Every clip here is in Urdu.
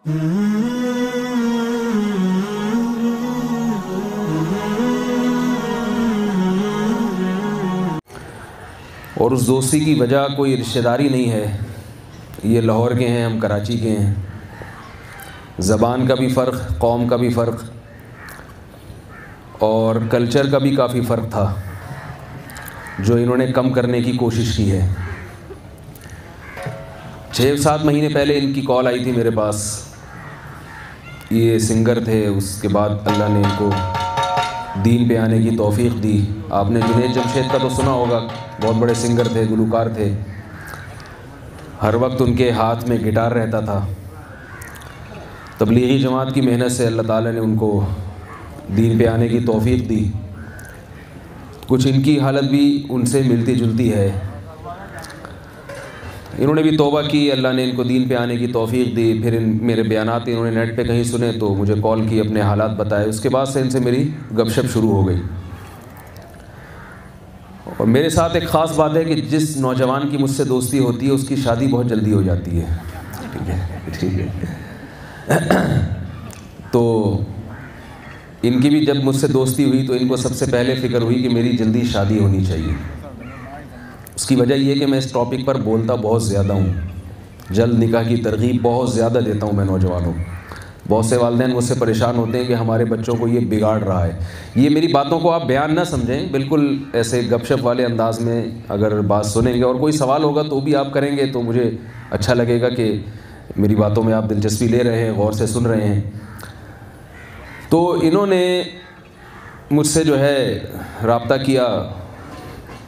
اور اس دوستی کی وجہ کوئی رشتہ داری نہیں ہے، یہ لاہور کے ہیں، ہم کراچی کے ہیں، زبان کا بھی فرق، قوم کا بھی فرق اور کلچر کا بھی کافی فرق تھا جو انہوں نے کم کرنے کی کوشش کی ہے۔ 6-7 مہینے پہلے ان کی کال آئی تھی میرے پاس، یہ سنگر تھے، اس کے بعد اللہ نے ان کو دین پہ آنے کی توفیق دی۔ آپ نے جنید جمشید کا تو سنا ہوگا، بہت بڑے سنگر تھے، گلوکار تھے، ہر وقت ان کے ہاتھ میں گٹار رہتا تھا۔ تبلیغی جماعت کی محنت سے اللہ تعالیٰ نے ان کو دین پہ آنے کی توفیق دی۔ کچھ ان کی حالت بھی ان سے ملتی جلتی ہے، انہوں نے بھی توبہ کی، اللہ نے ان کو دین پہ آنے کی توفیق دی۔ پھر میرے بیانات انہوں نے نیٹ پہ کہیں سنے تو مجھے کال کی، اپنے حالات بتائے، اس کے بعد سے ان سے میری گپ شپ شروع ہو گئی۔ اور میرے ساتھ ایک خاص بات ہے کہ جس نوجوان کی مجھ سے دوستی ہوتی ہے اس کی شادی بہت جلدی ہو جاتی ہے، ٹھیک ہے۔ تو ان کی بھی جب مجھ سے دوستی ہوئی تو ان کو سب سے پہلے فکر ہوئی کہ میری جلدی شادی ہونی چاہیے۔ اس کی وجہ یہ کہ میں اس ٹاپک پر بولتا بہت زیادہ ہوں، جلد نکاح کی ترغیب بہت زیادہ دیتا ہوں میں نوجوانوں کو۔ بہت سے والدین مجھ سے پریشان ہوتے ہیں کہ ہمارے بچوں کو یہ بگاڑ رہا ہے۔ یہ میری باتوں کو آپ بیان نہ سمجھیں، بالکل ایسے گپ شپ والے انداز میں اگر بات سنیں گے اور کوئی سوال ہوگا تو بھی آپ کریں گے تو مجھے اچھا لگے گا کہ میری باتوں میں آپ دلچسپی لے رہے ہیں، غور سے سن رہے ہیں۔ تو انہوں نے مجھ سے جو ہے رابطہ کیا،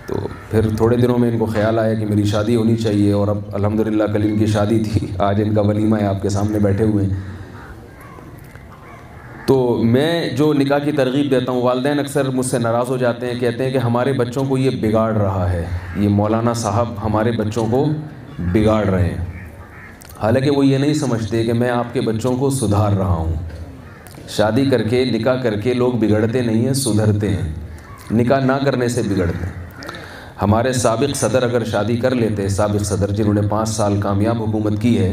تو پھر تھوڑے دنوں میں ان کو خیال آیا کہ میری شادی ہونی چاہیے، اور اب الحمدللہ کل ان کی شادی تھی، آج ان کا ولیمہ ہے، آپ کے سامنے بیٹھے ہوئے ہیں۔ تو میں جو نکاح کی ترغیب دیتا ہوں، والدین اکثر مجھ سے ناراض ہو جاتے ہیں، کہتے ہیں کہ ہمارے بچوں کو یہ بگاڑ رہا ہے، یہ مولانا صاحب ہمارے بچوں کو بگاڑ رہے ہیں۔ حالانکہ وہ یہ نہیں سمجھتے کہ میں آپ کے بچوں کو سدھار رہا ہوں۔ شادی کر کے، نکاح کر کے لوگ بگڑتے نہیں ہیں، سدھرتے ہیں، نکاح نہ کرنے سے بگڑتے ہیں۔ ہمارے سابق صدر اگر شادی کر لیتے، سابق صدر جنہوں نے 5 سال کامیاب حکومت کی ہے،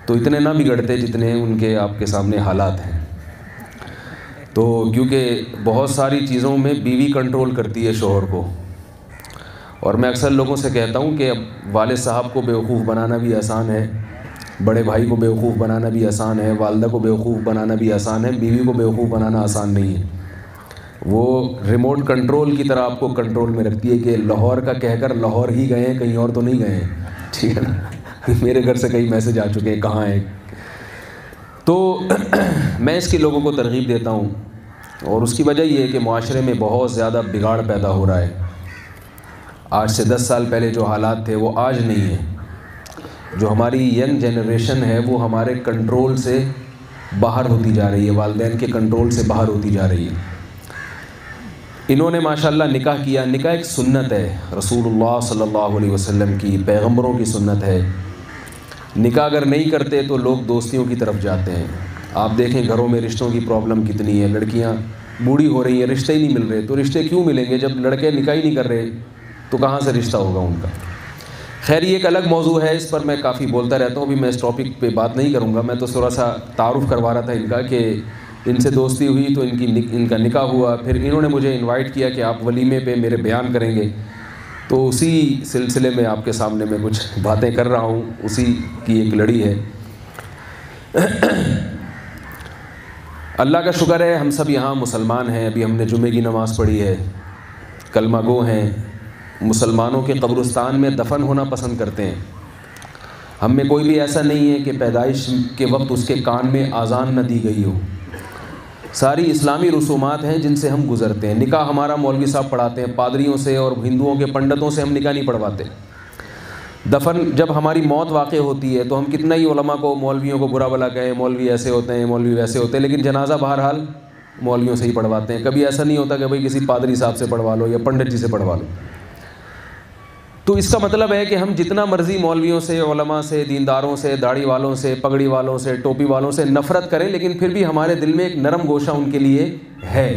تو اتنے نہ بگڑتے جتنے ان کے آپ کے سامنے حالات ہیں۔ تو کیونکہ بہت ساری چیزوں میں بیوی کنٹرول کرتی ہے شوہر کو، اور میں اکثر لوگوں سے کہتا ہوں کہ اب والد صاحب کو بیوقوف بنانا بھی آسان ہے، بڑے بھائی کو بیوقوف بنانا بھی آسان ہے، والدہ کو بیوقوف بنانا بھی آسان ہے، بیوی کو بیوقوف بنانا آسان نہیں ہے۔ وہ ریموٹ کنٹرول کی طرح آپ کو کنٹرول میں رکھتی ہے کہ لاہور کا کہہ کر لاہور ہی گئے ہیں، کہیں اور تو نہیں گئے ہیں، ٹھیک ہے نا۔ میرے گھر سے کئی میسج آ چکے ہیں کہاں ہیں۔ تو میں اس کی لوگوں کو ترغیب دیتا ہوں، اور اس کی وجہ یہ ہے کہ معاشرے میں بہت زیادہ بگاڑ پیدا ہو رہا ہے۔ آج سے 10 سال پہلے جو حالات تھے وہ آج نہیں ہیں۔ جو ہماری ینگ جنریشن ہے وہ ہمارے کنٹرول سے باہر ہوتی جا رہی ہے، والدین کے کنٹرول سے باہر ہوتی جا رہی ہے۔ انہوں نے ماشاءاللہ نکاح کیا، نکاح ایک سنت ہے، رسول اللہ صلی اللہ علیہ وسلم کی، پیغمبروں کی سنت ہے۔ نکاح اگر نہیں کرتے تو لوگ دوستیوں کی طرف جاتے ہیں۔ آپ دیکھیں گھروں میں رشتوں کی پرابلم کتنی ہے، لڑکیاں بوڑھی ہو رہی ہیں، رشتے ہی نہیں مل رہے۔ تو رشتے کیوں ملیں گے جب لڑکے نکاح ہی نہیں کر رہے؟ تو کہاں سے رشتہ ہوگا ان کا؟ خیر یہ ایک الگ موضوع ہے، اس پر میں کافی بولتا رہتا ہوں، ابھی میں اس ٹاپک پہ بات نہیں کروں گا۔ میں تو تھوڑا سا تعارف کروا رہا تھا ان کا کہ ان سے دوستی ہوئی تو ان کا نکاح ہوا، پھر انہوں نے مجھے انوائٹ کیا کہ آپ ولیمے پہ میرے بیان کریں گے، تو اسی سلسلے میں آپ کے سامنے میں کچھ باتیں کر رہا ہوں، اسی کی ایک لڑی ہے۔ اللہ کا شکر ہے ہم سب یہاں مسلمان ہیں، ابھی ہم نے جمعے کی نماز پڑھی ہے، کلمہ گو ہیں، مسلمانوں کے قبرستان میں دفن ہونا پسند کرتے ہیں۔ ہم میں کوئی بھی ایسا نہیں ہے کہ پیدائش کے وقت اس کے کان میں اذان نہ دی گئی ہو۔ ساری اسلامی رسومات ہیں جن سے ہم گزرتے ہیں۔ نکاح ہمارا مولوی صاحب پڑھاتے ہیں، پادریوں سے اور ہندوؤں کے پنڈتوں سے ہم نکاح نہیں پڑھواتے۔ دفن جب ہماری موت واقع ہوتی ہے تو ہم کتنا ہی علماء کو، مولویوں کو برا بھلا کہیں، مولوی ایسے ہوتے ہیں، مولوی ویسے ہوتے ہیں، لیکن جنازہ بہرحال مولویوں سے ہی پڑھواتے ہیں۔ کبھی ایسا نہیں ہوتا کہ بھائی کسی پادری صاحب سے پڑھوا لو یا پنڈت جی سے پڑھوا لو۔ تو اس کا مطلب ہے کہ ہم جتنا مرضی مولویوں سے، علماء سے، دینداروں سے، داڑھی والوں سے، پگڑی والوں سے، ٹوپی والوں سے نفرت کریں، لیکن پھر بھی ہمارے دل میں ایک نرم گوشہ ان کے لیے ہے۔